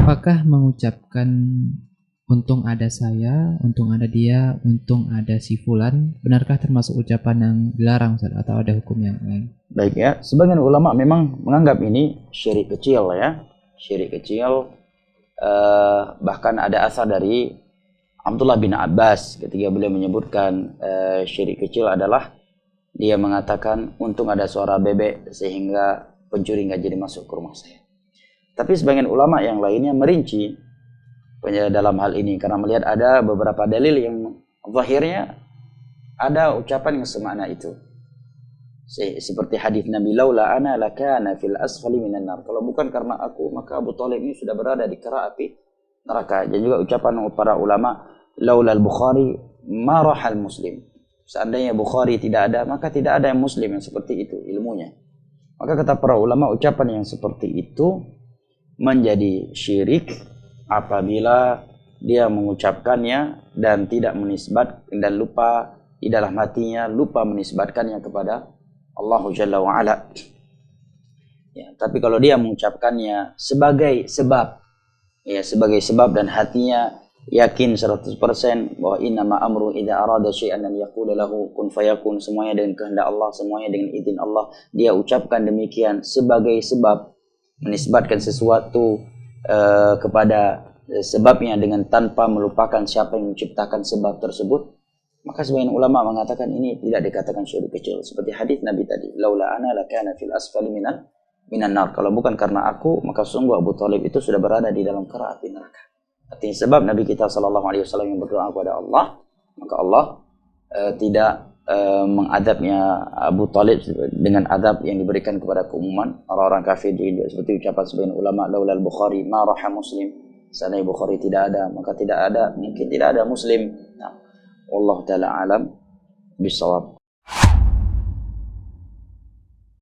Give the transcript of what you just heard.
apakah mengucapkan untung ada saya, untung ada dia, untung ada si fulan, benarkah termasuk ucapan yang dilarang Ustaz, atau ada hukum yang lain? Baik ya, sebagian ulama memang menganggap ini syirik kecil ya, syirik kecil. Bahkan ada asar dari Abdullah bin Abbas ketika beliau menyebutkan syirik kecil adalah dia mengatakan untung ada suara bebek sehingga pencuri nggak jadi masuk ke rumah saya. Tapi sebagian ulama yang lainnya merinci dalam hal ini karena melihat ada beberapa dalil yang zahirnya ada ucapan yang semakna itu. Seperti hadis Nabi, laula ana lakana fil asfali minan nar. Kalau bukan karena aku, maka Abu Thalib ini sudah berada di kera api neraka. Dan juga ucapan para ulama, laula al-Bukhari ma rahal muslim. Seandainya Bukhari tidak ada, maka tidak ada yang muslim yang seperti itu ilmunya. Maka kata para ulama, ucapan yang seperti itu menjadi syirik apabila dia mengucapkannya dan tidak menisbat dan lupa di dalam hatinya, lupa menisbatkannya kepada Allah Jalla wa Ala. Ya, tapi kalau dia mengucapkannya sebagai sebab, ya sebagai sebab dan hatinya yakin 100% bahwa innama amru idza arada syai'an an yaqula lahu kun fayakun, semuanya dengan kehendak Allah, semuanya dengan izin Allah, dia ucapkan demikian sebagai sebab, menisbatkan sesuatu kepada sebabnya dengan tanpa melupakan siapa yang menciptakan sebab tersebut, maka sebagian ulama mengatakan ini tidak dikatakan syirik kecil. Seperti hadis Nabi tadi, laula ana lakana fil asfali minan nar. Kalau bukan karena aku, maka sungguh Abu Thalib itu sudah berada di dalam kera api neraka. Artinya sebab Nabi kita sallallahu alaihi wasallam yang berdoa kepada Allah, maka Allah tidak mengadabnya Abu Thalib dengan adab yang diberikan kepada keumuman orang-orang kafir. Seperti ucapan sebagian ulama, laulal Bukhari ma raha muslim. Seandainya Bukhari tidak ada, maka tidak ada, mungkin tidak ada Muslim. Nah, wallahu taala alam bisawab.